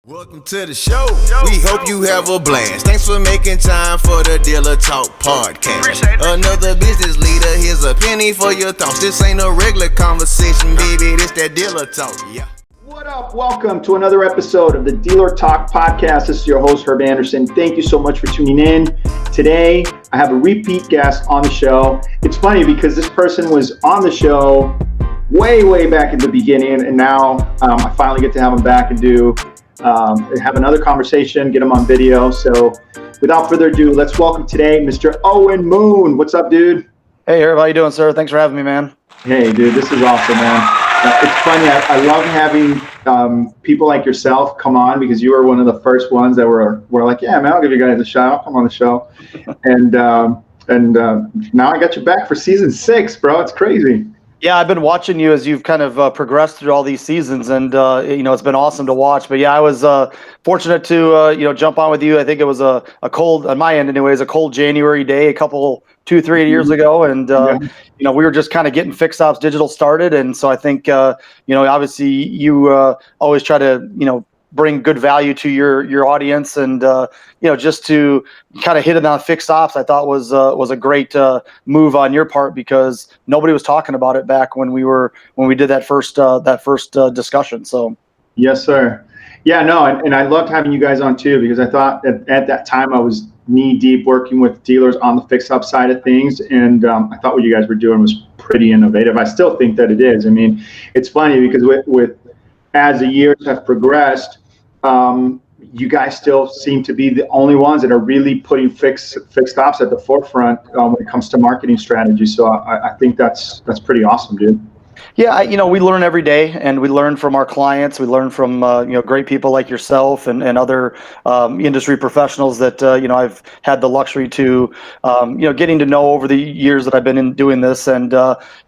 Welcome to the show. We hope you have a blast. Thanks for making time for the Dealer Talk podcast. Another business leader, here's a penny for your thoughts. This ain't a regular conversation, baby. This that Dealer Talk. Yeah. What up? Welcome to another episode of the Dealer Talk podcast. This is your host, Herb Anderson. Thank you so much for tuning in. Today, I have a repeat guest on the show. It's funny because this person was on the show way back at the beginning, and now I finally get to have him back and have another conversation, get him on video. So without further ado, let's welcome today Mr. Owen Moon. What's up, dude? Hey, Herb, how you doing, sir? Thanks for having me, man. Hey, dude, this is awesome, man. It's funny. I love having people like yourself come on because you were one of the first ones that were like, yeah, man, I'll give you guys a shot. I'll come on the show. and now I got you back for season 6, bro. It's crazy. Yeah, I've been watching you as you've kind of progressed through all these seasons, and it's been awesome to watch. But yeah, I was fortunate to jump on with you. I think it was a cold, on my end anyways, a cold January day, 2-3 years ago, and we were just kind of getting Fixed Ops Digital started, and so I think obviously you always try to bring good value to your audience, and just to kind of hit it on Fixed Ops, I thought was a great move on your part because nobody was talking about it back when we did that first discussion. So yes, sir. Yeah, no, and I loved having you guys on too because I thought at that time I was knee deep working with dealers on the Fixed Ops side of things, and I thought what you guys were doing was pretty innovative. I still think that it is. I mean, it's funny because with as the years have progressed, you guys still seem to be the only ones that are really putting fixed ops at the forefront when it comes to marketing strategy. So I think that's pretty awesome, dude. Yeah, we learn every day, and we learn from our clients. We learn from great people like yourself and other industry professionals that I've had the luxury to getting to know over the years that I've been doing this. And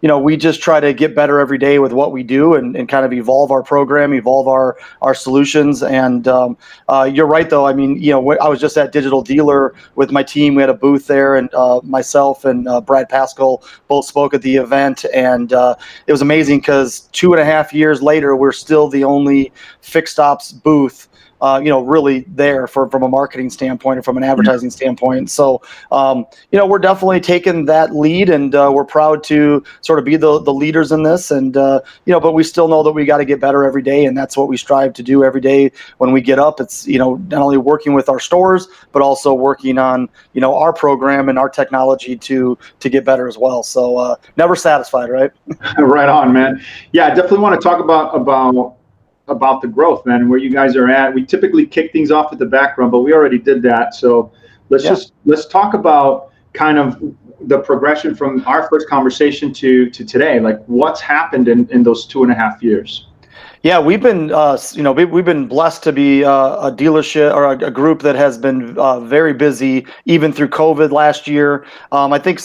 we just try to get better every day with what we do and kind of evolve our program, evolve our solutions. And you're right, though. I mean, I was just at Digital Dealer with my team. We had a booth there, and myself and Brad Pascal both spoke at the event, and it was amazing because 2.5 years later, we're still the only Fixed Ops booth, really there from a marketing standpoint or from an advertising standpoint. So, we're definitely taking that lead, and we're proud to sort of be the leaders in this. And, but we still know that we got to get better every day. And that's what we strive to do every day when we get up. It's, not only working with our stores, but also working on, our program and our technology to get better as well. So never satisfied, right? Right on, man. Yeah, I definitely want to talk about the growth, man, where you guys are at. We typically kick things off at the background, but we already did that. So let's talk about kind of the progression from our first conversation to today. Like what's happened in those 2.5 years? Yeah, we've been we've been blessed to be a dealership or a group that has been very busy even through COVID last year. I think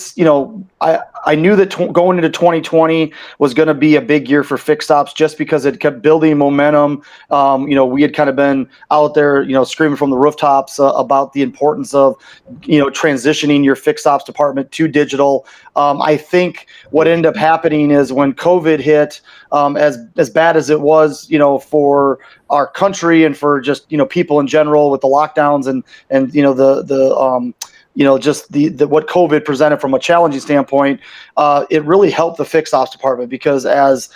I knew that going into 2020 was going to be a big year for Fixed Ops just because it kept building momentum. We had kind of been out there, screaming from the rooftops about the importance of, transitioning your Fixed Ops department to digital. I think what ended up happening is when COVID hit, as bad as it was, for our country and for just, people in general with the lockdowns and just the what COVID presented from a challenging standpoint, it really helped the Fixed Ops department because as,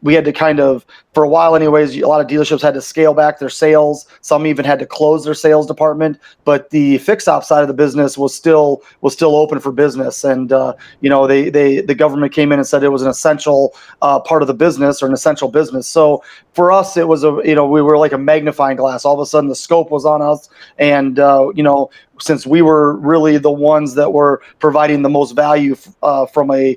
we had to kind of, for a while anyways, a lot of dealerships had to scale back their sales. Some even had to close their sales department, but the Fixed Ops side of the business was still open for business. And, the government came in and said it was an essential part of the business or an essential business. So for us, it was we were like a magnifying glass. All of a sudden the scope was on us. And, since we were really the ones that were providing the most value from a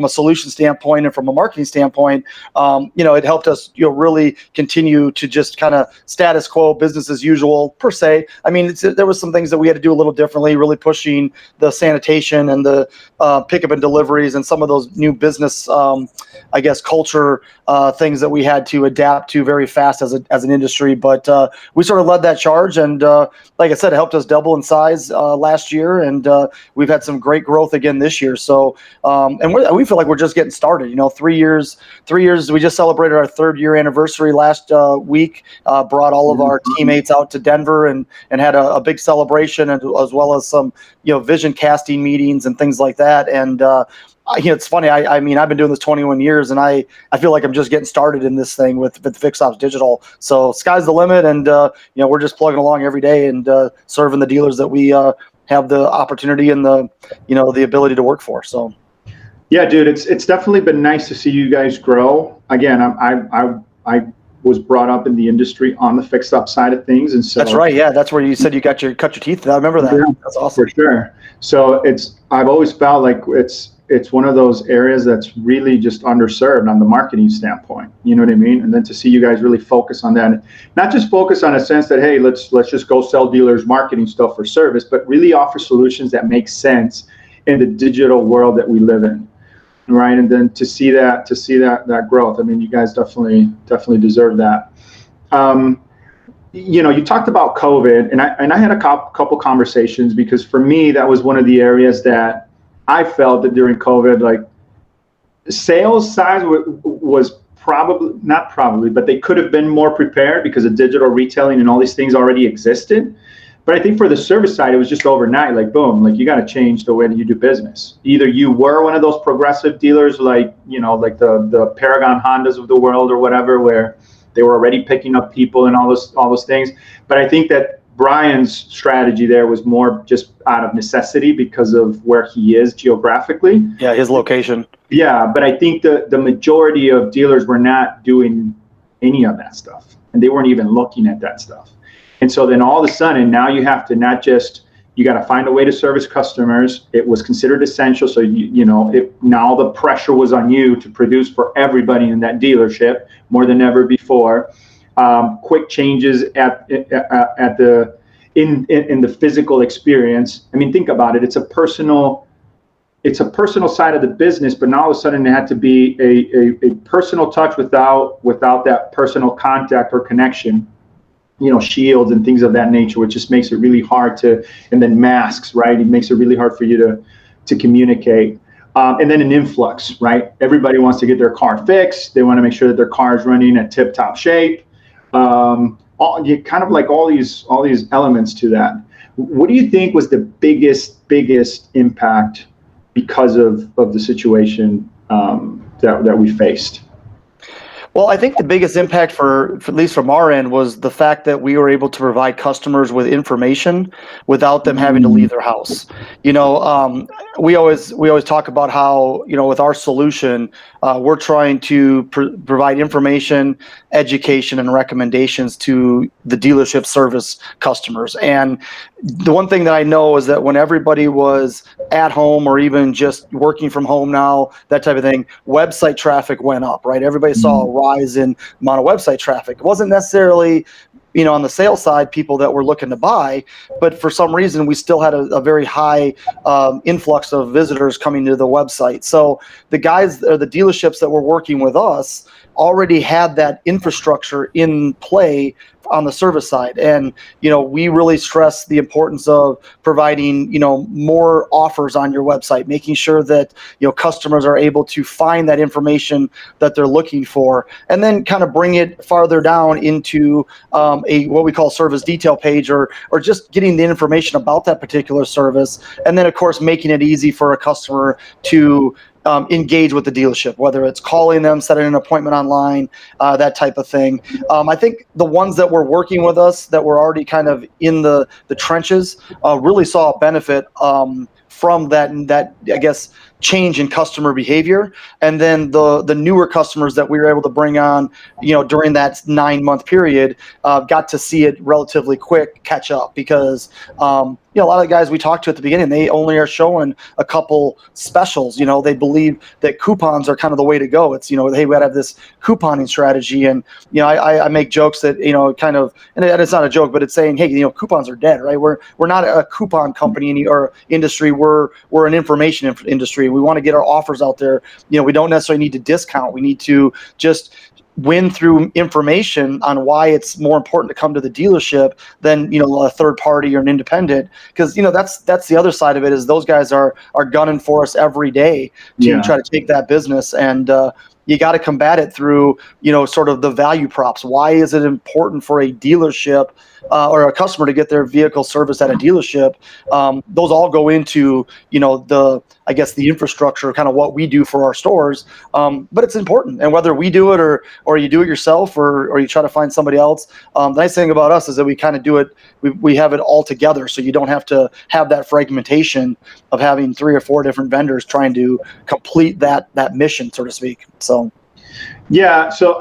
solution standpoint and from a marketing standpoint, it helped us really continue to just kind of status quo, business as usual per se. I mean, there was some things that we had to do a little differently, really pushing the sanitation and the pickup and deliveries and some of those new business, culture things that we had to adapt to very fast as an industry. But we sort of led that charge, and like I said, it helped us double in size last year, and we've had some great growth again this year. So, and we feel like we're just getting started. 3 years. We just celebrated our 3rd year anniversary last week. Brought all of our teammates out to Denver and had a big celebration, and as well as some vision casting meetings and things like that. And it's funny. I mean, I've been doing this 21 years, and I feel like I'm just getting started in this thing with Fixed Ops Digital. So sky's the limit, and we're just plugging along every day and serving the dealers that we have the opportunity and the ability to work for. So, yeah, dude, it's definitely been nice to see you guys grow. Again, I was brought up in the industry on the fixed up side of things, and so that's right. Yeah, that's where you said you cut your teeth. I remember that. Yeah, that's awesome. For sure. So I've always felt like it's one of those areas that's really just underserved on the marketing standpoint. You know what I mean? And then to see you guys really focus on that, not just focus on a sense that, hey, let's just go sell dealers marketing stuff for service, but really offer solutions that make sense in the digital world that we live in. Right. And then to see that growth, I mean, you guys definitely deserve that. You talked about COVID, and I had a couple conversations, because for me, that was one of the areas that I felt that during COVID, like, sales size was but they could have been more prepared because of digital retailing and all these things already existed. But I think for the service side, it was just overnight, like, boom, like, you got to change the way that you do business. Either you were one of those progressive dealers, like, like the Paragon Hondas of the world or whatever, where they were already picking up people and all those things. But I think that Brian's strategy there was more just out of necessity because of where he is geographically. Yeah, his location. Yeah, but I think the majority of dealers were not doing any of that stuff, and they weren't even looking at that stuff. And so then all of a sudden, now you have to you got to find a way to service customers. It was considered essential. So, now the pressure was on you to produce for everybody in that dealership more than ever before. Quick changes in the physical experience. I mean, think about it. It's a personal side of the business, but now all of a sudden it had to be a personal touch without that personal contact or connection. Shields and things of that nature, which just makes it really hard and then masks, right? It makes it really hard for you to communicate. And then an influx, right? Everybody wants to get their car fixed. They want to make sure that their car is running at tip-top shape. Kind of like all these elements to that. What do you think was the biggest impact because of the situation that we faced? Well, I think the biggest impact for at least from our end was the fact that we were able to provide customers with information without them having to leave their house. We always talk about how, with our solution, we're trying to provide information, education, and recommendations to the dealership service customers. And the one thing that I know is that when everybody was at home or even just working from home now, that type of thing, website traffic went up, right? Everybody saw a rise in amount of website traffic. It wasn't necessarily, on the sales side, people that were looking to buy, but for some reason, we still had a very high influx of visitors coming to the website. So the guys or the dealerships that were working with us already had that infrastructure in play on the service side. And, we really stress the importance of providing, more offers on your website, making sure that, customers are able to find that information that they're looking for, and then kind of bring it farther down into what we call service detail page, or just getting the information about that particular service. And then, of course, making it easy for a customer to engage with the dealership, whether it's calling them, setting an appointment online, that type of thing. I think the ones that were working with us that were already kind of in the trenches really saw a benefit from that I guess change in customer behavior. And then the newer customers that we were able to bring on, during that 9-month period, got to see it relatively quick catch up, because a lot of the guys we talked to at the beginning, they only are showing a couple specials. They believe that coupons are kind of the way to go. It's, hey, we got to have this couponing strategy. And, I make jokes that, kind of, and it's not a joke, but it's saying, hey, coupons are dead, right? We're not a coupon company or industry. We're an information industry. We want to get our offers out there. We don't necessarily need to discount. We need to just win through information on why it's more important to come to the dealership than, a third party or an independent. Because, that's the other side of it, is those guys are gunning for us every day to try to take that business. And you got to combat it through, sort of the value props. Why is it important for a dealership or a customer to get their vehicle serviced at a dealership? Those all go into, the infrastructure, kind of what we do for our stores. But it's important. And whether we do it or you do it yourself or you try to find somebody else, the nice thing about us is that we kind of do it, we have it all together. So you don't have to have that fragmentation of having 3 or 4 different vendors trying to complete that mission, so to speak. So. Yeah, so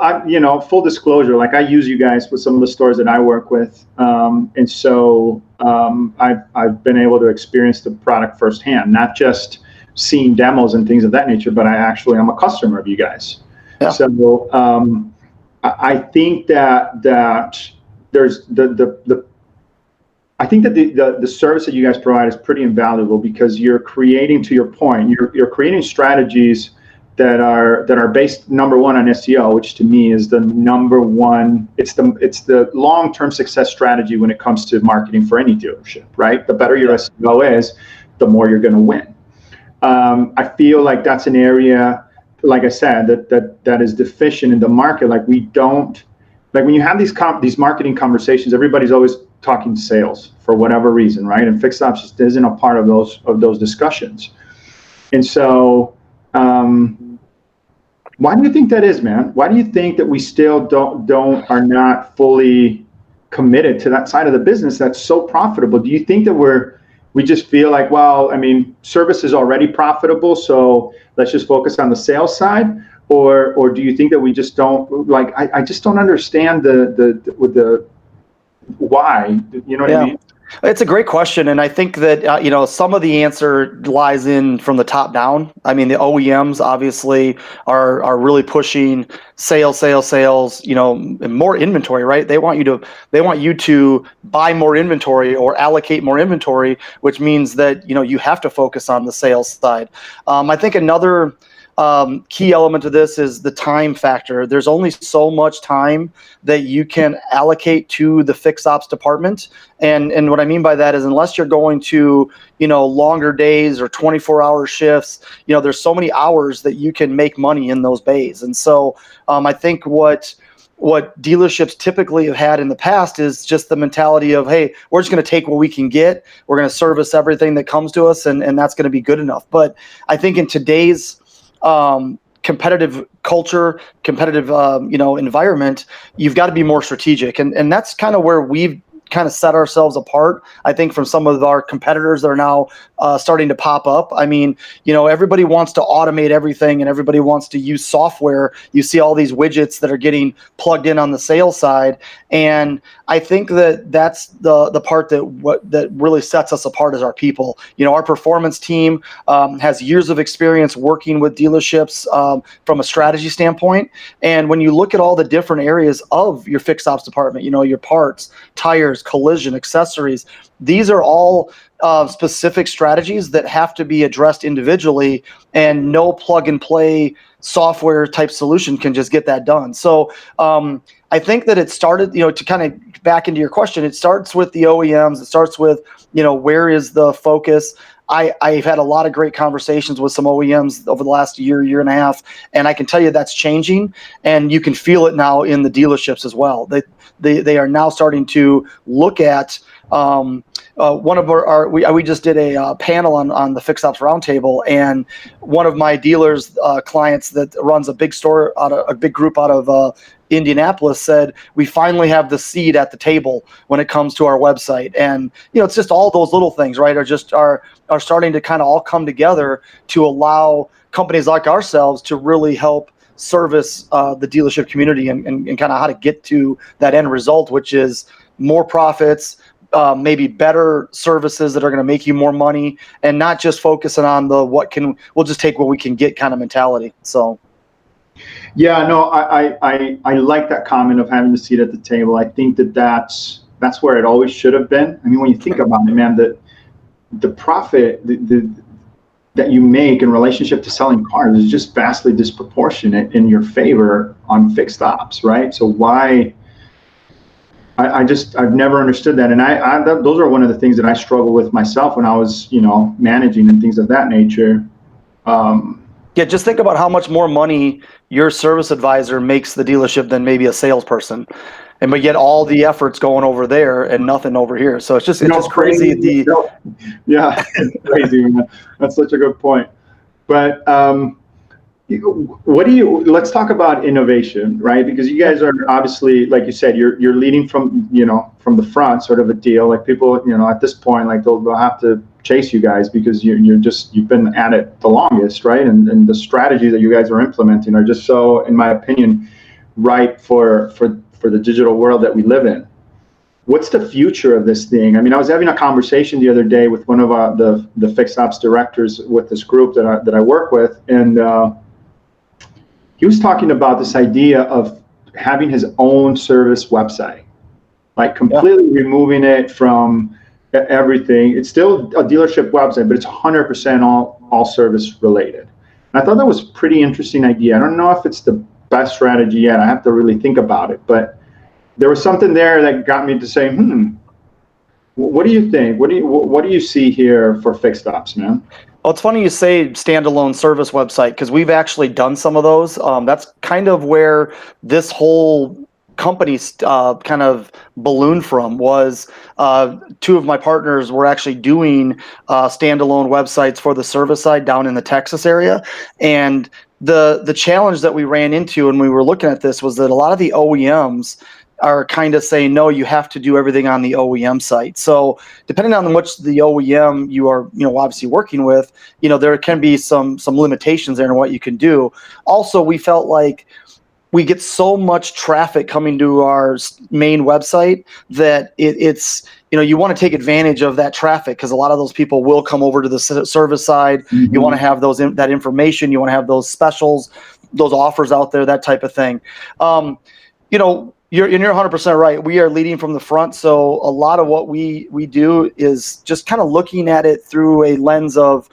full disclosure, like I use you guys with some of the stores that I work with, and so I've been able to experience the product firsthand, not just seeing demos and things of that nature, but I'm a customer of you guys. Yeah. So I think that there's I think that the service that you guys provide is pretty invaluable, because you're creating, to your point, you're creating strategies that are based, number one, on SEO, which to me is the number one. It's the long-term success strategy when it comes to marketing for any dealership, right? The better your SEO is, the more you're going to win. I feel like that's an area, like I said, that is deficient in the market. Like we don't, like when you have these marketing conversations, everybody's always talking sales for whatever reason, right? And fixed ops just isn't a part of those discussions. And so, why do you think that is, man? Why do you think that we still are not fully committed to that side of the business that's so profitable? Do you think that we just feel like, well, I mean, service is already profitable, so let's just focus on the sales side? Or do you think that we just don't, like, I just don't understand the why, you know what I mean? It's a great question, and I think that some of the answer lies in from the top down. I mean, the OEMs obviously are really pushing sales, and more inventory, right? They want you to buy more inventory or allocate more inventory, which means that you have to focus on the sales side. I think another key element of this is the time factor. There's only so much time that you can allocate to the fixed ops department. And what I mean by that is, unless you're going to, longer days or 24-hour shifts, there's so many hours that you can make money in those bays. And so I think what dealerships typically have had in the past is just the mentality of, hey, we're just going to take what we can get. We're going to service everything that comes to us, and that's going to be good enough. But I think in today's competitive culture, competitive, environment, you've got to be more strategic. And that's kind of where we've kind of set ourselves apart, I think, from some of our competitors that are now starting to pop up. I mean, everybody wants to automate everything and everybody wants to use software. You see all these widgets that are getting plugged in on the sales side. And I think that that's the part that really sets us apart as our people. Our performance team has years of experience working with dealerships from a strategy standpoint. And when you look at all the different areas of your fixed ops department, your parts, tires, collision, accessories, these are all specific strategies that have to be addressed individually, and no plug and play software type solution can just get that done. So I think that it started, to kind of back into your question, it starts with the OEMs. It starts with, where is the focus? I've had a lot of great conversations with some OEMs over the last year and a half, and I can tell you that's changing, and you can feel it now in the dealerships as well. They are now starting to look at one of we just did a panel on the Fixed Ops Roundtable, and one of my dealers clients that runs a big store a big group out of Indianapolis said, we finally have the seat at the table when it comes to our website. And it's just all those little things, right, are starting to kind of all come together to allow companies like ourselves to really help service the dealership community and kind of how to get to that end result, which is more profits, maybe better services that are going to make you more money, and not just focusing on we'll just take what we can get kind of mentality. So. Yeah, no, I like that comment of having the seat at the table. I think that's where it always should have been. I mean, when you think about it, man, the profit that you make in relationship to selling cars is just vastly disproportionate in your favor on fixed ops, right? So why? I've never understood that, and those are one of the things that I struggle with myself when I was, managing and things of that nature. Yeah, just think about how much more money your service advisor makes the dealership than maybe a salesperson, and but yet all the effort's going over there and nothing over here. So it's just crazy. Yeah, it's crazy, man. That's such a good point. But let's talk about innovation, right? Because you guys are obviously, like you said, you're leading from the front, sort of a deal. Like people, at this point, like they'll have to chase you guys because you've been at it the longest, right? And the strategies that you guys are implementing are just so, in my opinion, right for the digital world that we live in. What's the future of this thing? I mean, I was having a conversation the other day with one of the fixed ops directors with this group that I work with, and he was talking about this idea of having his own service website, like completely removing it from everything. It's still a dealership website, but it's 100% all service related. And I thought that was a pretty interesting idea. I don't know if it's the best strategy yet. I have to really think about it, but there was something there that got me to say, what do you think? What do you see here for fixed ops, man? Well, it's funny you say standalone service website, because we've actually done some of those. That's kind of where this whole company kind of ballooned from. Was two of my partners were actually doing standalone websites for the service side down in the Texas area, and the challenge that we ran into when we were looking at this was that a lot of the OEMs are kind of saying, no, you have to do everything on the OEM site. So depending on which the OEM you are, obviously working with, there can be some limitations there in what you can do. Also, we felt like we get so much traffic coming to our main website that it's you want to take advantage of that traffic, because a lot of those people will come over to the service side. Mm-hmm. You want to have that information. You want to have those specials, those offers out there, that type of thing. You're 100% right. We are leading from the front. So a lot of what we do is just kind of looking at it through a lens of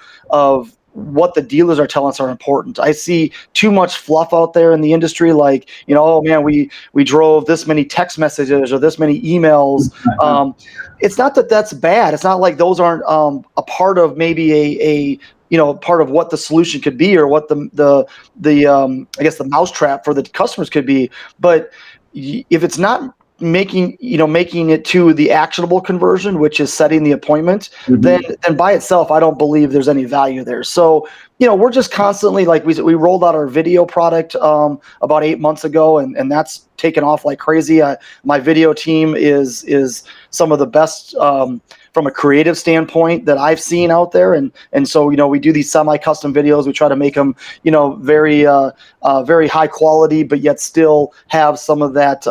what the dealers are telling us are important. I see too much fluff out there in the industry, like, oh man, we drove this many text messages or this many emails. It's not that that's bad. It's not like those aren't a part of maybe a part of what the solution could be, or what the I guess the mousetrap for the customers could be. But if it's not making it to the actionable conversion, which is setting the appointment, mm-hmm. then by itself, I don't believe there's any value there. So, we're just constantly, like we rolled out our video product about 8 months ago, and that's taken off like crazy. My video team is some of the best from a creative standpoint that I've seen out there, and so we do these semi-custom videos. We try to make them very high quality, but yet still have some of that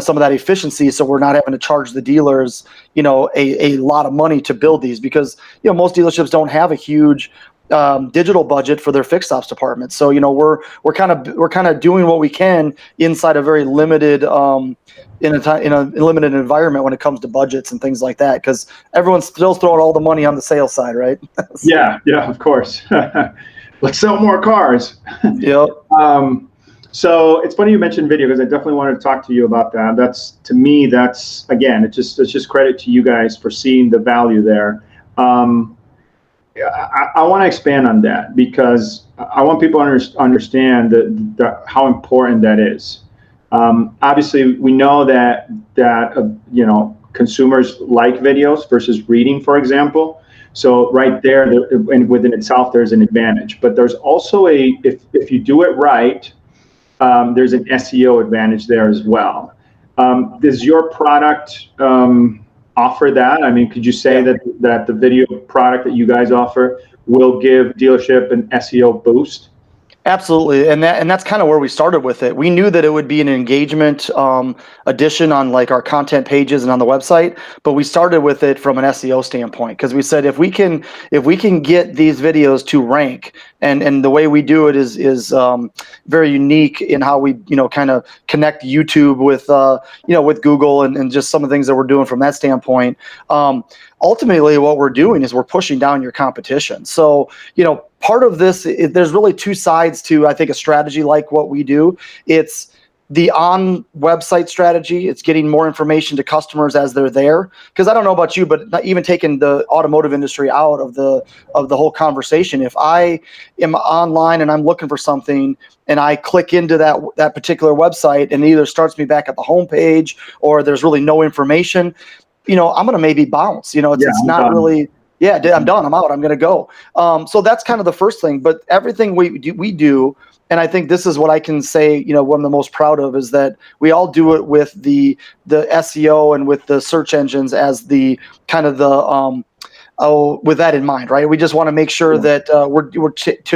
some of that efficiency, so we're not having to charge the dealers a lot of money to build these, because most dealerships don't have a huge digital budget for their fixed ops department. So we're kind of doing what we can inside a very limited in a limited environment when it comes to budgets and things like that, because everyone's still throwing all the money on the sales side, right? Yeah, of course. Let's sell more cars. Yep. So it's funny you mentioned video, because I definitely wanted to talk to you about that. To me, again, it's just credit to you guys for seeing the value there. I want to expand on that, because I want people to understand how important that is. Obviously, we know that consumers like videos versus reading, for example. So right there, and within itself, there's an advantage. But there's also if you do it right, there's an SEO advantage there as well. Does your product offer that? I mean, could you say that the video product that you guys offer will give dealership an SEO boost? Absolutely, and that's kind of where we started with it. We knew that it would be an engagement addition on like our content pages and on the website, but we started with it from an SEO standpoint, because we said if we can get these videos to rank, and the way we do it is very unique in how we kind of connect YouTube with with Google and just some of the things that we're doing from that standpoint. Ultimately, what we're doing is we're pushing down your competition. So part of this, there's really two sides to, I think, a strategy like what we do. It's the on-website strategy. It's getting more information to customers as they're there. Because I don't know about you, but not even taking the automotive industry out of the whole conversation. If I am online and I'm looking for something and I click into that particular website and it either starts me back at the homepage or there's really no information, I'm going to maybe bounce. It's not done. really. Yeah, I'm done. I'm out. I'm going to go. So that's kind of the first thing. But everything we do, and I think this is what I can say, what I'm the most proud of is that we all do it with the SEO and with the search engines as the kind of the with that in mind, right? We just want to make sure that we're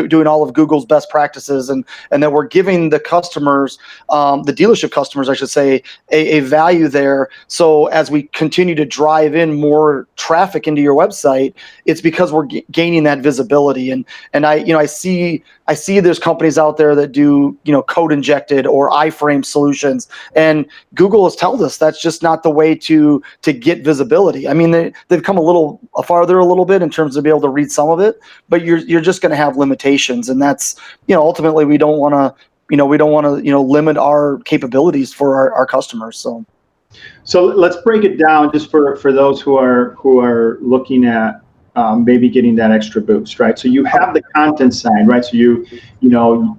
doing all of Google's best practices and that we're giving the customers, the dealership customers, I should say, a value there. So as we continue to drive in more traffic into your website, it's because we're gaining that visibility. And I see there's companies out there that do, code injected or iframe solutions, and Google has told us that's just not the way to get visibility. I mean, they've come farther a little bit in terms of being able to read some of it, but you're just going to have limitations, and that's ultimately we don't want to limit our capabilities for our customers. So let's break it down just for those who are looking at maybe getting that extra boost, right? So you have the content side, right? So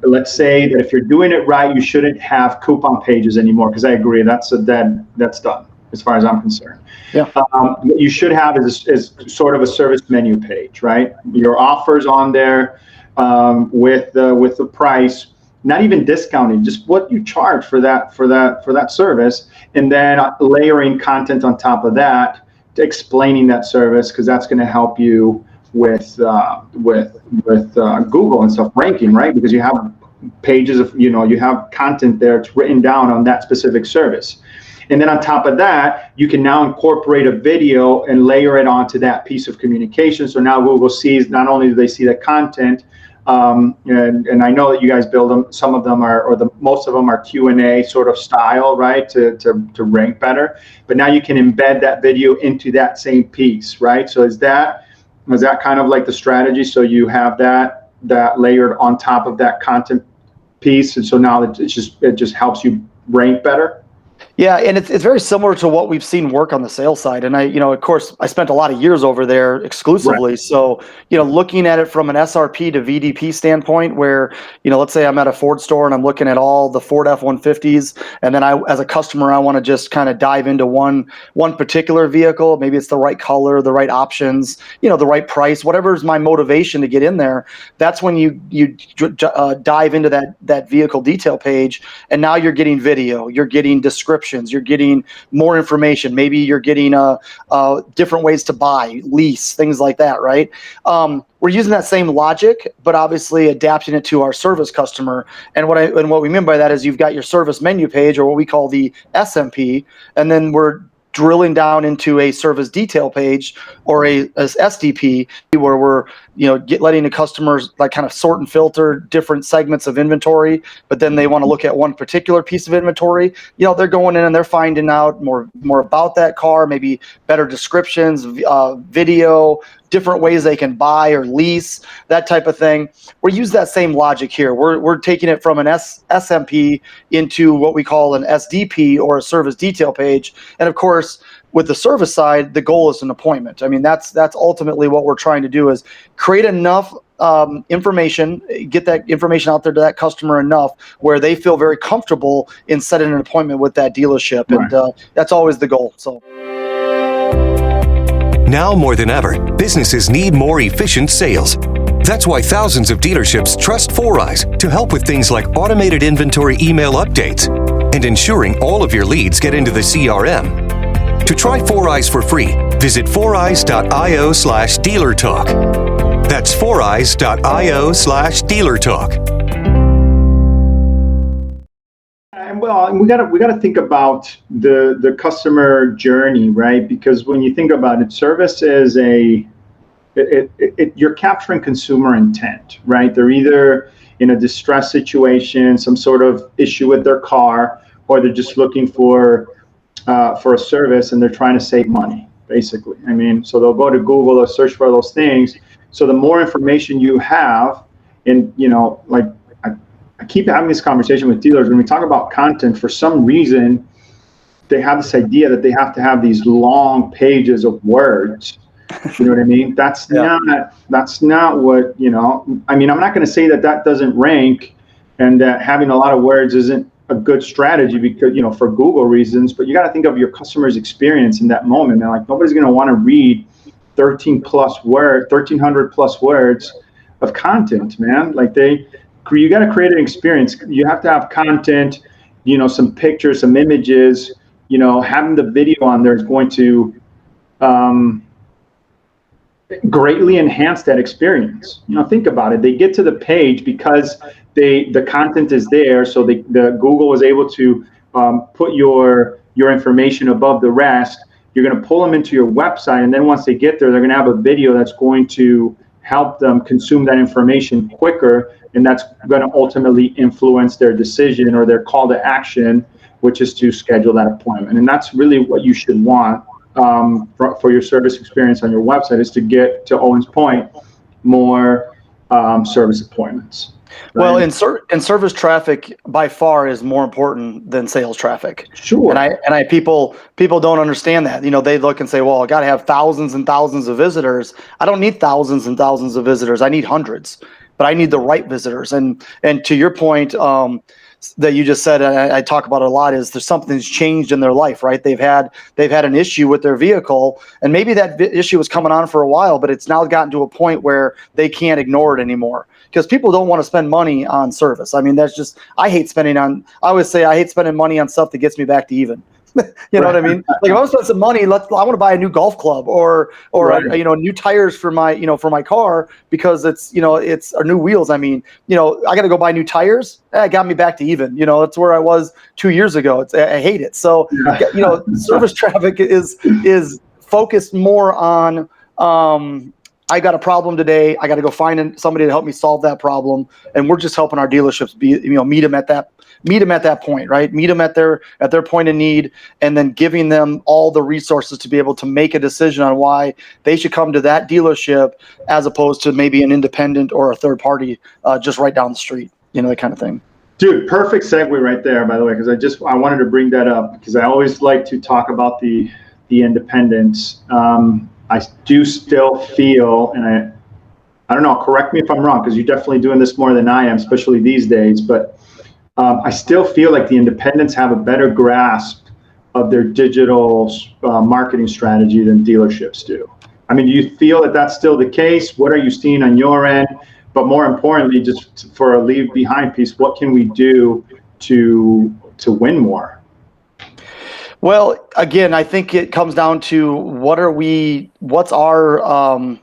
let's say that if you're doing it right, you shouldn't have coupon pages anymore, because I agree that's done as far as I'm concerned. Yeah. What you should have is sort of a service menu page, right? Your offers on there with the price, not even discounting, just what you charge for that service, and then layering content on top of that, explaining that service, because that's going to help you with Google and stuff ranking, right? Because you have pages of you have content there, it's written down on that specific service. And then on top of that, you can now incorporate a video and layer it onto that piece of communication. So now Google sees, not only do they see the content, and I know that you guys build them, some of them are, most of them are Q&A sort of style, right, to rank better. But now you can embed that video into that same piece, right? So is that kind of like the strategy? So you have that layered on top of that content piece, and so now it just helps you rank better. Yeah, and it's very similar to what we've seen work on the sales side. And of course, I spent a lot of years over there exclusively. Right. So, looking at it from an SRP to VDP standpoint, where, let's say I'm at a Ford store and I'm looking at all the Ford F-150s, and then as a customer, I want to just kind of dive into one particular vehicle. Maybe it's the right color, the right options, the right price, whatever is my motivation to get in there. That's when you dive into that vehicle detail page, and now you're getting video, you're getting descriptions, you're getting more information. Maybe you're getting different ways to buy, lease, things like that, right? We're using that same logic, but obviously adapting it to our service customer. And what we mean by that is you've got your service menu page, or what we call the SMP, and then we're drilling down into a service detail page or a SDP, where we're letting the customers like kind of sort and filter different segments of inventory, but then they want to look at one particular piece of inventory. They're going in and they're finding out more about that car, maybe better descriptions, video, different ways they can buy or lease, that type of thing. We use that same logic here. We're taking it from an SMP into what we call an SDP, or a service detail page. And of course, with the service side, the goal is an appointment. I mean, that's ultimately what we're trying to do, is create enough information, get that information out there to that customer enough where they feel very comfortable in setting an appointment with that dealership. Right. And that's always the goal. So. Now more than ever, businesses need more efficient sales. That's why thousands of dealerships trust Foureyes to help with things like automated inventory email updates and ensuring all of your leads get into the CRM. To try Foureyes for free, visit foureyes.io/dealertalk. That's foureyes.io/dealertalk. Well, we got to think about the customer journey, right? Because when you think about it, service is you're capturing consumer intent, right? They're either in a distress situation, some sort of issue with their car, or they're just looking for a service and they're trying to save money, basically. I mean, so they'll go to Google or search for those things, So the more information you have, and like I keep having this conversation with dealers when we talk about content. For some reason, they have this idea that they have to have these long pages of words. You know what I mean? That's not what, I mean, I'm not going to say that doesn't rank and that having a lot of words isn't a good strategy because, for Google reasons, but you got to think of your customer's experience in that moment. And like, nobody's going to want to read 1,300 plus words of content, man. Like you got to create an experience. You have to have content, some pictures, some images, having the video on there is going to greatly enhance that experience. Think about it. They get to the page because the content is there. So the Google was able to put your information above the rest. You're going to pull them into your website. And then once they get there, they're going to have a video that's going to help them consume that information quicker. And that's going to ultimately influence their decision or their call to action, which is to schedule that appointment. And that's really what you should want for your service experience on your website, is to get, to Owen's point, more service appointments. Right? Well, and service traffic by far is more important than sales traffic. Sure. And people don't understand that. They look and say, well, I got to have thousands and thousands of visitors. I don't need thousands and thousands of visitors. I need hundreds, but I need the right visitors. And to your point, that you just said, and I talk about it a lot, is there's something's changed in their life, right? They've had an issue with their vehicle, and maybe that issue was coming on for a while, but it's now gotten to a point where they can't ignore it anymore because people don't want to spend money on service. I mean, that's just, I always say I hate spending money on stuff that gets me back to even. You know what I mean? Like if I spend some money, I want to buy a new golf club or new tires for my car because it's or new wheels. I mean, I got to go buy new tires. It got me back to even. That's where I was 2 years ago. I hate it. So service traffic is focused more on I got a problem today. I got to go find somebody to help me solve that problem, and we're just helping our dealerships meet them at that point, right? Meet them at their point of need, and then giving them all the resources to be able to make a decision on why they should come to that dealership as opposed to maybe an independent or a third party just right down the street, that kind of thing. Dude, perfect segue right there, by the way, because I wanted to bring that up because I always like to talk about the independents. I do still feel, and I don't know, correct me if I'm wrong, because you're definitely doing this more than I am, especially these days, but I still feel like the independents have a better grasp of their digital marketing strategy than dealerships do. I mean, do you feel that that's still the case? What are you seeing on your end? But more importantly, just for a leave behind piece, what can we do to win more? Well, again, I think it comes down to what's our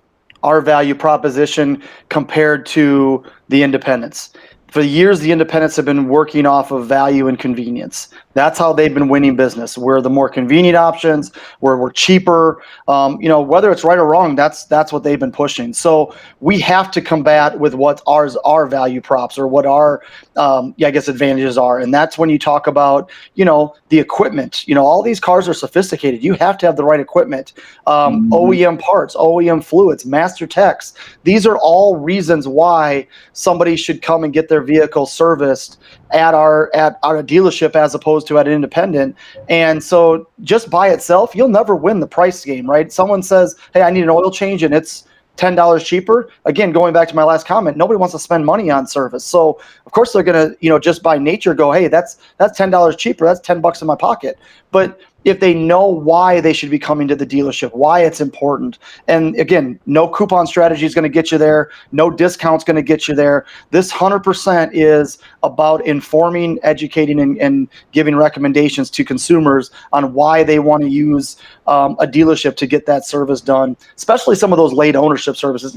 value proposition compared to the independents. For years, the independents have been working off of value and convenience. That's how they've been winning business. We're the more convenient options, we're cheaper. Whether it's right or wrong, that's what they've been pushing. So we have to combat with what our value props or what our advantages are. And that's when you talk about, the equipment. All these cars are sophisticated. You have to have the right equipment. OEM parts, OEM fluids, master techs. These are all reasons why somebody should come and get their vehicle serviced at our dealership as opposed to at an independent. And so just by itself, you'll never win the price game, right? Someone says, hey, I need an oil change and it's $10 cheaper. Again, going back to my last comment, nobody wants to spend money on service. So of course they're going to, just by nature go, hey, that's $10 cheaper. That's $10 in my pocket. But if they know why they should be coming to the dealership, why it's important. And again, no coupon strategy is going to get you there. No discount's going to get you there. This 100% is about informing, educating, and giving recommendations to consumers on why they want to use a dealership to get that service done, especially some of those late ownership services.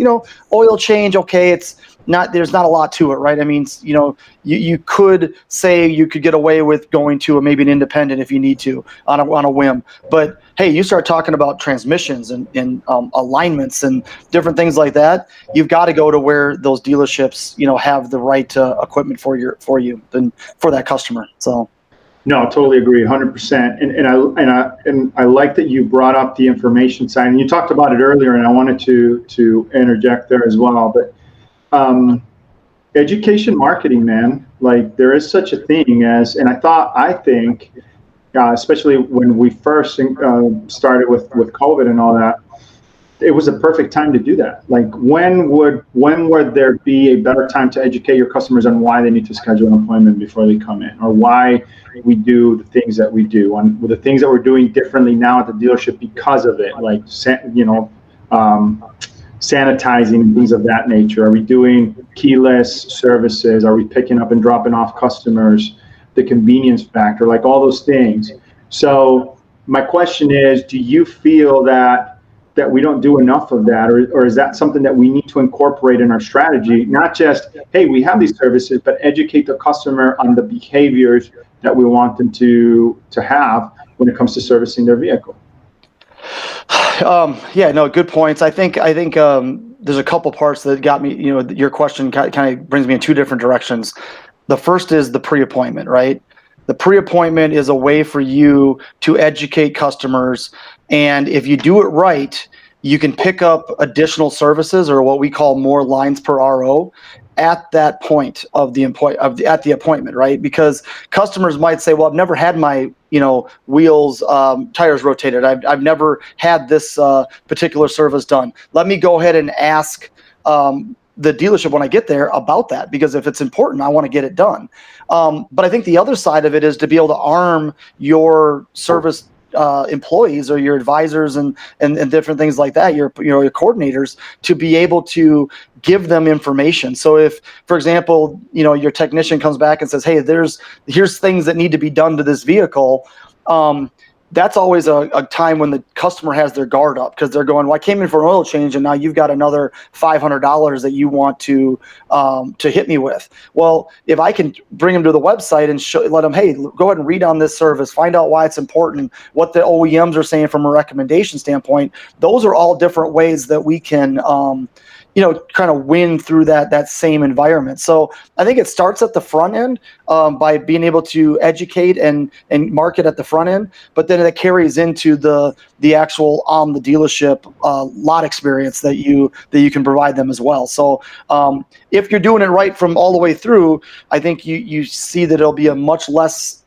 Oil change, okay, there's not a lot to it, right? I mean, you could say you could get away with going to maybe an independent if you need to on a whim. But hey, you start talking about transmissions and alignments and different things like that, you've got to go to where those dealerships, have the right equipment for you and for that customer. So. No, totally agree, 100%. And I like that you brought up the information side, and you talked about it earlier, and I wanted to interject there as well. But education marketing, man, like there is such a thing as, and I think, especially when we first started with COVID and all that, it was a perfect time to do that. Like when would there be a better time to educate your customers on why they need to schedule an appointment before they come in, or why we do the things that we do, on the things that we're doing differently now at the dealership because of it, like sanitizing and things of that nature. Are we doing keyless services? Are we picking up and dropping off customers? The convenience factor, like all those things. So my question is, do you feel that we don't do enough of that, or is that something that we need to incorporate in our strategy? Not just, hey, we have these services, but educate the customer on the behaviors that we want them to have when it comes to servicing their vehicle. Yeah, no, good points. I think there's a couple parts that got me. Your question kind of brings me in two different directions. The first is the pre-appointment, right? The pre-appointment is a way for you to educate customers, and if you do it right, you can pick up additional services, or what we call more lines per RO, at that point of the appointment, right? Because customers might say, "Well, I've never had my wheels, tires rotated. I've never had this particular service done. Let me go ahead and ask the dealership when I get there about that, because if it's important, I want to get it done." But I think the other side of it is to be able to arm your service employees or your advisors and different things like that, your coordinators, to be able to give them information. So if, for example, your technician comes back and says, "Hey, here's things that need to be done to this vehicle," that's always a time when the customer has their guard up, because they're going, "Well, I came in for an oil change, and now you've got another $500 that you want to hit me with." Well, if I can bring them to the website and let them, "Hey, go ahead and read on this service, find out why it's important, what the OEMs are saying from a recommendation standpoint," those are all different ways that we can kind of win through that same environment. So I think it starts at the front end by being able to educate and market at the front end, but then it carries into the actual the dealership lot experience that you can provide them as well. So if you're doing it right from all the way through, I think you see that it'll be a much less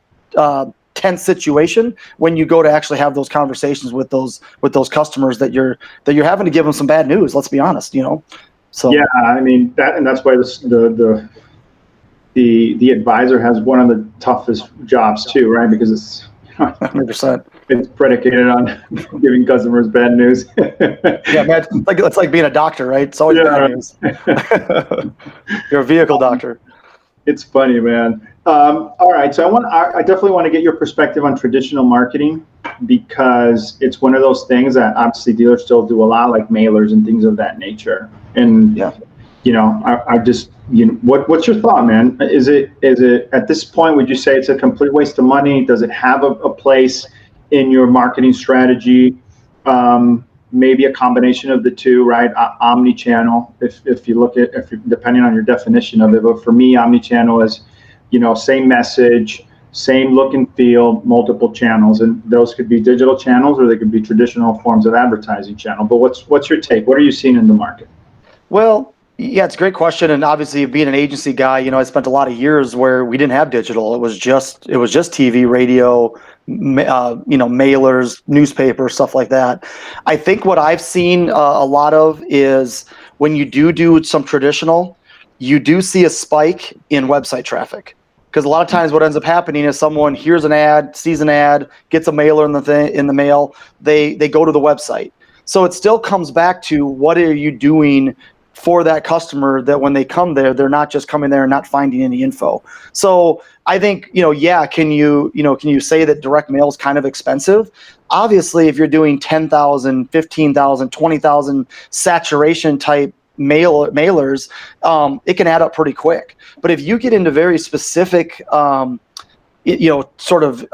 tense situation when you go to actually have those conversations with those customers that you're having to give them some bad news. Let's be honest, So yeah, I mean that's why the advisor has one of the toughest jobs too, right? Because it's 100%. It's predicated on giving customers bad news. Yeah, man, it's like being a doctor, right? It's always bad news. You're a vehicle doctor. It's funny, man. All right, so I definitely want to get your perspective on traditional marketing, because it's one of those things that obviously dealers still do a lot, like mailers and things of that nature. And yeah, I just what's your thought, man? Is it at this point, would you say it's a complete waste of money? Does it have a place in your marketing strategy? Maybe a combination of the two, right? Omni-channel, if you look at, depending on your definition of it. But for me, omni-channel is, same message, same look and feel, multiple channels, and those could be digital channels or they could be traditional forms of advertising channel. But what's your take? What are you seeing in the market? Well, yeah, it's a great question. And obviously, being an agency guy, I spent a lot of years where we didn't have digital. It was just TV, radio, mailers, newspaper, stuff like that. I think what I've seen a lot of is when you do some traditional, you do see a spike in website traffic. Because a lot of times what ends up happening is someone hears an ad, sees an ad, gets a mailer in the mail, they go to the website. So it still comes back to, what are you doing for that customer, that when they come there, they're not just coming there and not finding any info. So I think, can you say that direct mail is kind of expensive? Obviously, if you're doing 10,000, 15,000, 20,000 saturation type mailers, it can add up pretty quick. But if you get into very specific sort of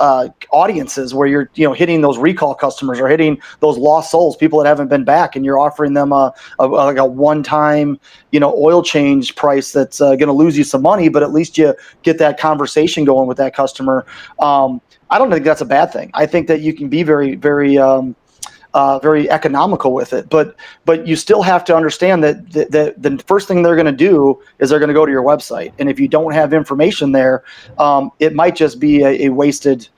audiences where you're hitting those recall customers or hitting those lost souls, people that haven't been back, and you're offering them like a one-time oil change price that's going to lose you some money, but at least you get that conversation going with that customer. I don't think that's a bad thing. I think that you can be very, very very economical with it, but you still have to understand that the first thing they're going to do is they're going to go to your website, and if you don't have information there, it might just be a wasted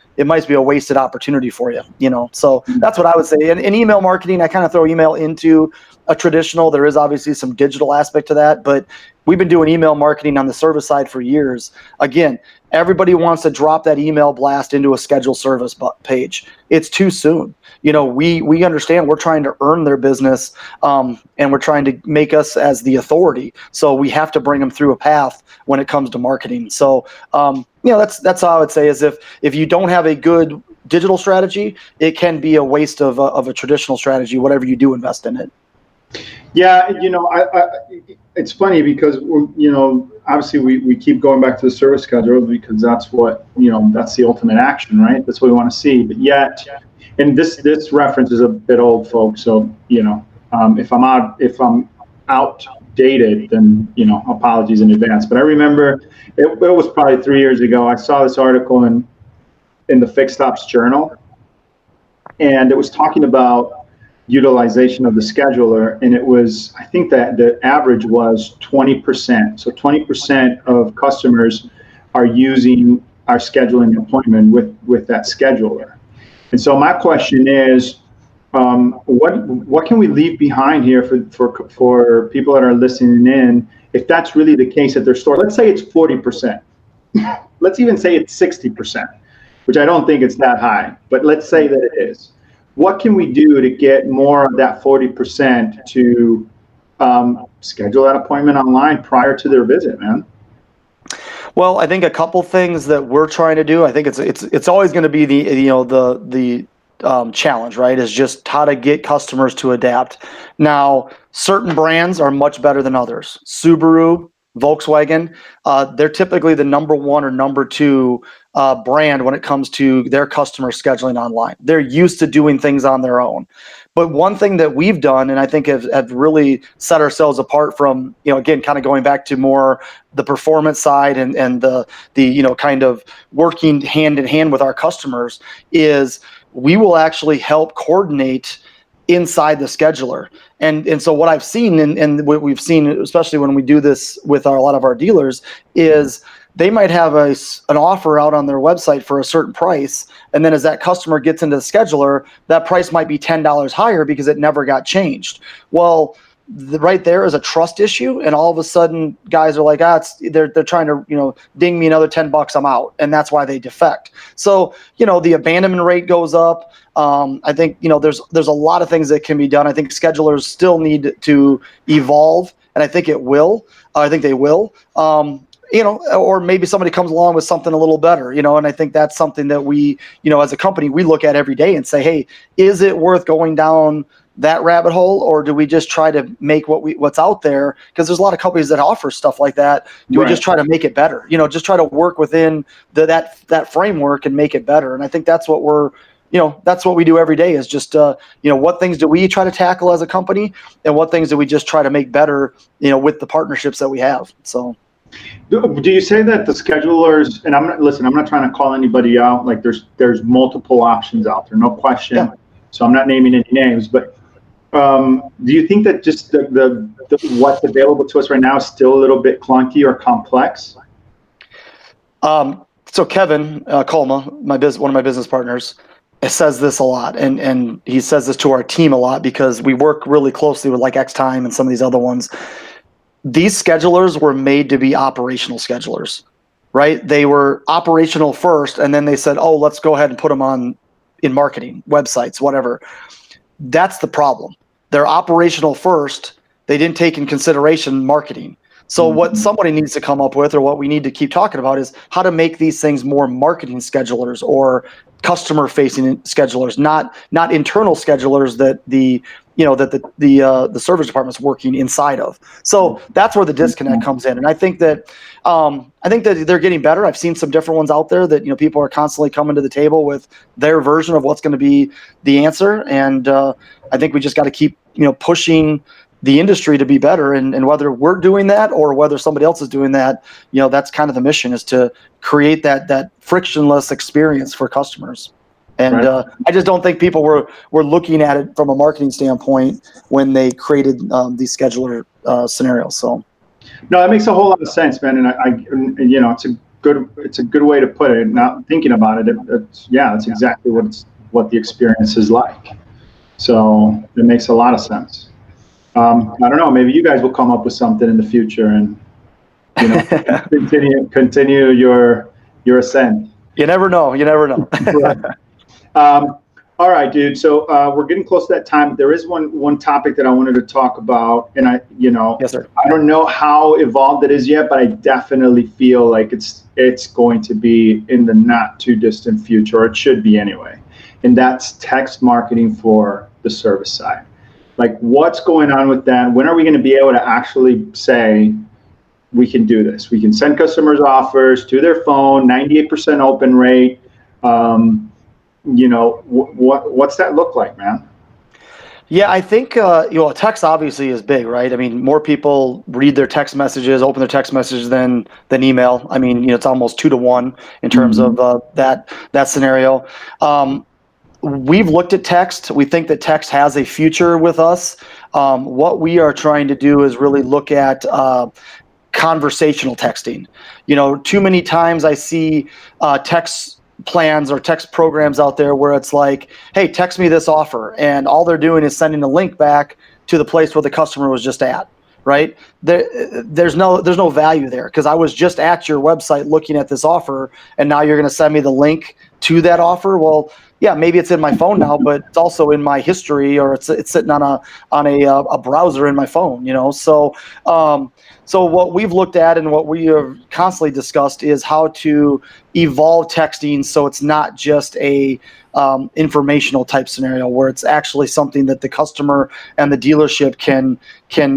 opportunity for you. So that's what I would say. And in email marketing, I kind of throw email into a traditional. There is obviously some digital aspect to that, but we've been doing email marketing on the service side for years. Again, everybody wants to drop that email blast into a scheduled service page. It's too soon. We understand we're trying to earn their business, and we're trying to make us as the authority. So we have to bring them through a path when it comes to marketing. So that's how I would say is if you don't have a good digital strategy, it can be a waste of a traditional strategy, whatever you do invest in it. Yeah, it's funny because obviously we keep going back to the service schedule because that's what that's the ultimate action, right? That's what we want to see. But yet, and this reference is a bit old, folks. So if I'm outdated, then apologies in advance. But I remember it was probably 3 years ago. I saw this article in the Fixed Ops Journal, and it was talking about utilization of the scheduler, and it was, I think that the average was 20%. So 20% of customers are using our scheduling appointment with that scheduler. And so my question is, what can we leave behind here for people that are listening in, if that's really the case at their store? Let's say it's 40%. Let's even say it's 60%, which I don't think it's that high, but let's say that it is. What can we do to get more of that 40% to schedule that appointment online prior to their visit, man? Well, I think a couple things that we're trying to do. I think it's always going to be the challenge, right? Is just how to get customers to adapt. Now, certain brands are much better than others. Subaru, Volkswagen, they're typically the number one or number two brand when it comes to their customer scheduling online. They're used to doing things on their own. But one thing that we've done, and I think have really set ourselves apart from, again, kind of going back to more the performance side and the kind of working hand in hand with our customers, is we will actually help coordinate inside the scheduler. And so what I've seen and what we've seen, especially when we do this with a lot of our dealers, is they might have an offer out on their website for a certain price. And then as that customer gets into the scheduler, that price might be $10 higher because it never got changed. Well, right there is a trust issue. And all of a sudden guys are like, they're trying to, ding me another $10, I'm out. And that's why they defect. So, the abandonment rate goes up. I think, there's a lot of things that can be done. I think schedulers still need to evolve, and I think it will. I think they will. Or maybe somebody comes along with something a little better, and I think that's something that we, as a company, we look at every day and say, hey, is it worth going down that rabbit hole, or do we just try to make what's out there? Because there's a lot of companies that offer stuff like that. Do we just try to make it better? Just try to work within that framework and make it better. And I think that's what that's what we do every day, is just, what things do we try to tackle as a company, and what things do we just try to make better, with the partnerships that we have. So. Do you say that the schedulers, and I'm not trying to call anybody out, like there's multiple options out there, no question. Yeah. So I'm not naming any names, but do you think that just the what's available to us right now is still a little bit clunky or complex? So Kevin Colma, one of my business partners, says this a lot, and he says this to our team a lot because we work really closely with like X-Time and some of these other ones. These schedulers were made to be operational schedulers, right? They were operational first, and then they said, oh, let's go ahead and put them on in marketing, websites, whatever. That's the problem. They're operational first. They didn't take in consideration marketing. So what somebody needs to come up with, or what we need to keep talking about, is how to make these things more marketing schedulers or customer facing schedulers, not internal schedulers that the service department's working inside of. So that's where the disconnect comes in. And I think that they're getting better. I've seen some different ones out there that, people are constantly coming to the table with their version of what's going to be the answer. And I think we just got to keep, pushing the industry to be better, and whether we're doing that or whether somebody else is doing that, that's kind of the mission, is to create that frictionless experience for customers. And Right. I just don't think people were looking at it from a marketing standpoint when they created these scheduler scenarios. So No, that makes a whole lot of sense, man. And it's a good way to put it. Not thinking about it, that's exactly what the experience is like. So it makes a lot of sense. I don't know. Maybe you guys will come up with something in the future and continue your ascent. You never know. Right. All right, dude. So we're getting close to that time. There is one topic that I wanted to talk about, and Yes, sir. I don't know how evolved it is yet, but I definitely feel like it's going to be in the not too distant future, or it should be anyway. And that's text marketing for the service side. Like, what's going on with that? When are we going to be able to actually say we can do this? We can send customers offers to their phone, 98% open rate. What's that look like, man? Yeah, I think text obviously is big, right? I mean, more people read their text messages, open their text messages than email. I mean, it's almost 2-to-1 in terms of that scenario. We've looked at text. We think that text has a future with us. What we are trying to do is really look at conversational texting. Too many times I see text plans or text programs out there where it's like, hey, text me this offer, and all they're doing is sending a link back to the place where the customer was just at. Right? There's no value there, because I was just at your website looking at this offer, and now you're going to send me the link to that offer. Well, yeah, maybe it's in my phone now, but it's also in my history, or it's sitting on a browser in my phone. So what we've looked at and what we have constantly discussed is how to evolve texting so it's not just a informational type scenario, where it's actually something that the customer and the dealership can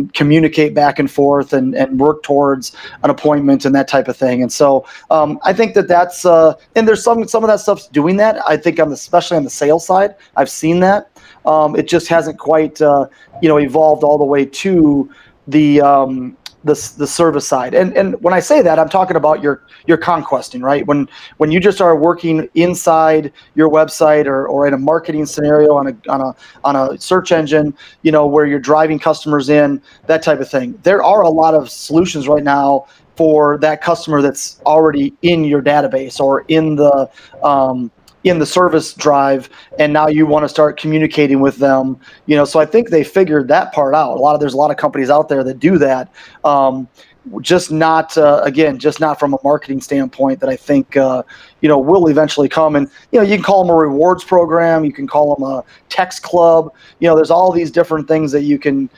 communicate back and forth and work towards an appointment and that type of thing. And so I think that's and there's some of that stuff's doing that. I think especially on the sales side, I've seen that. It just hasn't quite evolved all the way to the service side. And when I say that, I'm talking about your conquesting, right? When you just are working inside your website or in a marketing scenario on a search engine, where you're driving customers in, that type of thing. There are a lot of solutions right now for that customer that's already in your database or in the service drive, and now you want to start communicating with them. So I think they figured that part out. There's a lot of companies out there that do that, just not from a marketing standpoint, that I think will eventually come. And you can call them a rewards program, you can call them a text club. There's all these different things that you can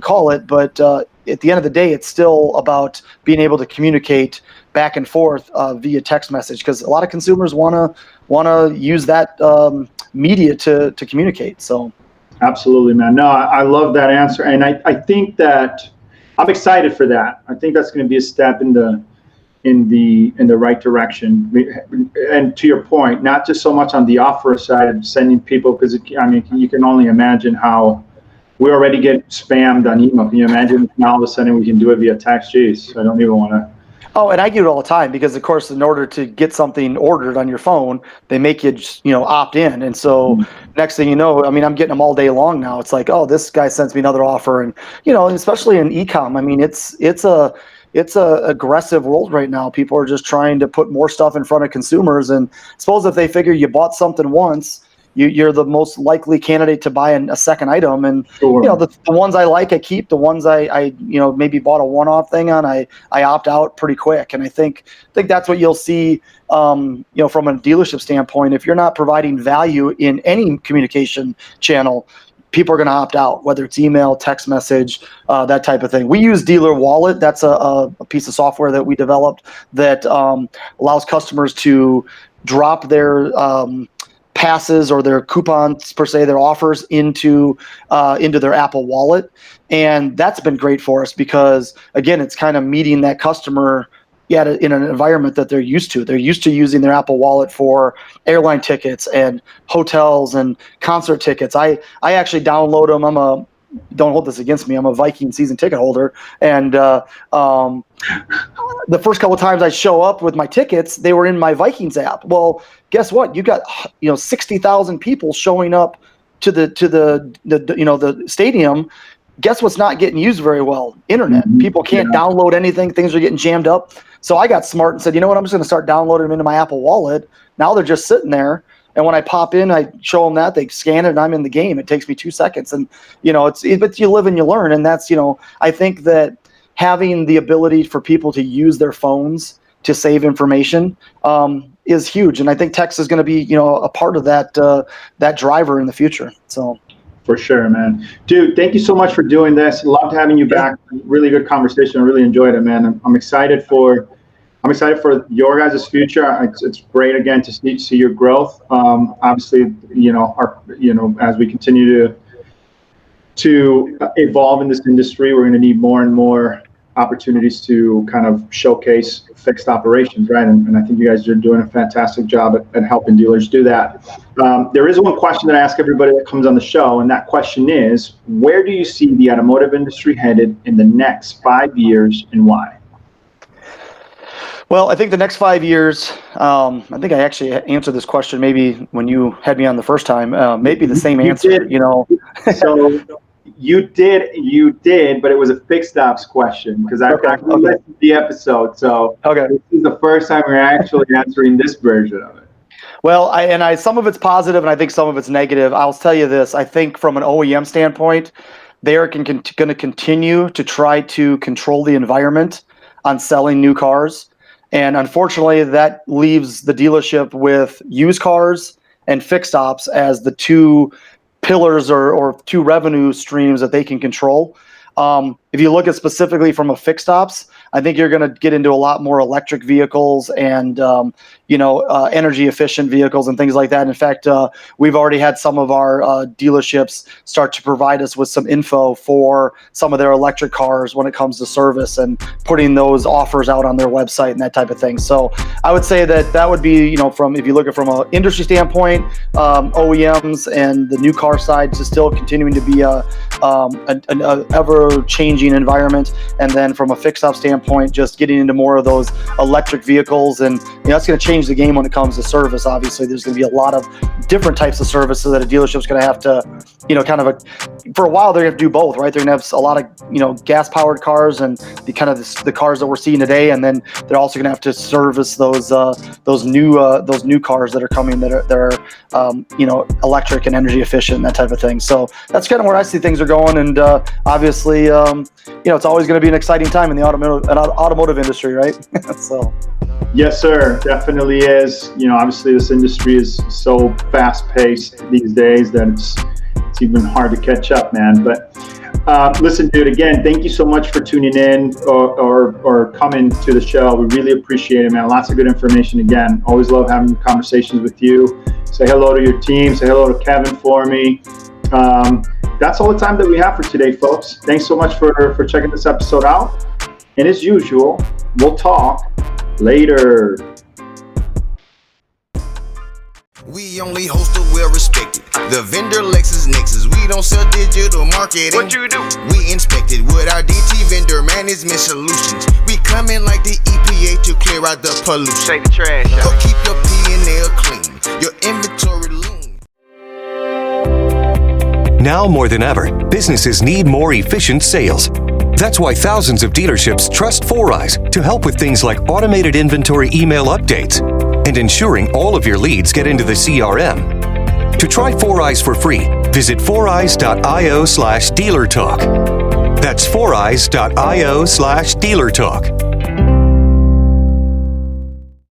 call it, but at the end of the day, it's still about being able to communicate back and forth via text message, because a lot of consumers want to use that media to communicate. So Absolutely, man. No, I love that answer, and I think that I'm excited for that. I think that's going to be a step in the right direction. And to your point, not just so much on the offer side of sending people, because you can only imagine how we already get spammed on email. Can you imagine now all of a sudden we can do it via text? Jeez, I don't even want to. Oh, and I get it all the time, because of course, in order to get something ordered on your phone, they make you opt in. And so next thing you know, I'm getting them all day long now. It's like, oh, this guy sends me another offer. And, especially in e-com, it's a aggressive world right now. People are just trying to put more stuff in front of consumers. And suppose if they figure you bought something once, you're the most likely candidate to buy a second item. And Sure. the ones I like, I keep. The ones I maybe bought a one-off thing on, I opt out pretty quick. And I think that's what you'll see from a dealership standpoint. If you're not providing value in any communication channel, people are going to opt out, whether it's email, text message, that type of thing. We use Dealer Wallet. That's a piece of software that we developed that allows customers to drop their passes or their coupons, per se, their offers into their Apple Wallet. And that's been great for us because, again, it's kind of meeting that customer in an environment that they're used to. They're used to using their Apple Wallet for airline tickets and hotels and concert tickets. I actually download them. Don't hold this against me. I'm a Viking season ticket holder. And the first couple of times I show up with my tickets, they were in my Vikings app. Well, guess what? You got 60,000 people showing up to the stadium. Guess what's not getting used very well? Internet. People can't download anything. Things are getting jammed up. So I got smart and said, you know what? I'm just going to start downloading them into my Apple Wallet. Now they're just sitting there. And when I pop in, I show them that, they scan it, and I'm in the game. It takes me 2 seconds. And, but you live and you learn. And that's, I think that having the ability for people to use their phones to save information is huge. And I think text is going to be, a part of that driver in the future. So. For sure, man. Dude, thank you so much for doing this. Loved having you back. Really good conversation. I really enjoyed it, man. I'm excited for your guys' future. It's great again to see your growth. Obviously, as we continue to evolve in this industry, we're going to need more and more opportunities to kind of showcase fixed operations, right? And I think you guys are doing a fantastic job at helping dealers do that. There is one question that I ask everybody that comes on the show, and that question is, where do you see the automotive industry headed in the next 5 years, and why? Well, I think the next 5 years, I think I actually answered this question maybe when you had me on the first time, maybe the same answer, So you did, but it was a fixed ops question because I listened to the episode. So this is the first time we're actually answering this version of it. Well, some of it's positive and I think some of it's negative. I'll tell you this. I think from an OEM standpoint, they are going to continue to try to control the environment on selling new cars. And unfortunately, that leaves the dealership with used cars and fixed ops as the two pillars or two revenue streams that they can control. If you look at specifically from a fixed ops, I think you're going to get into a lot more electric vehicles and energy efficient vehicles and things like that. In fact, we've already had some of our dealerships start to provide us with some info for some of their electric cars when it comes to service and putting those offers out on their website and that type of thing. So I would say that would be, if you look at from an industry standpoint, OEMs and the new car side is still continuing to be an ever-changing environment. And then from a fixed op standpoint, just getting into more of those electric vehicles. And that's going to change the game when it comes to service. Obviously, there's going to be a lot of different types of services that a dealership's going to have to, for a while, they're going to do both, right? They're going to have a lot of gas-powered cars and the cars that we're seeing today. And then they're also going to have to service those new cars that are coming that are electric and energy efficient and that type of thing. So that's kind of where I see things are going. And obviously, it's always going to be an exciting time in the automotive industry, right? So. Yes, sir. Definitely is. Obviously this industry is so fast paced these days that it's even hard to catch up, man. But listen, dude, again, thank you so much for tuning in or coming to the show. We really appreciate it, man. Lots of good information. Again, always love having conversations with you. Say hello to your team. Say hello to Kevin for me. That's all the time that we have for today, folks. Thanks so much for checking this episode out. And as usual, we'll talk later. We only host a well-respected. The vendor LexisNexis. We don't sell digital marketing. What you do? We inspected with our DT vendor management solutions. We come in like the EPA to clear out the pollution. Take the trash out. Go keep your P&L clean. Your inventory lean. Now more than ever, businesses need more efficient sales. That's why thousands of dealerships trust Foureyes to help with things like automated inventory email updates and ensuring all of your leads get into the CRM. To try Foureyes for free, visit foureyes.io/dealertalk. That's foureyes.io/dealertalk.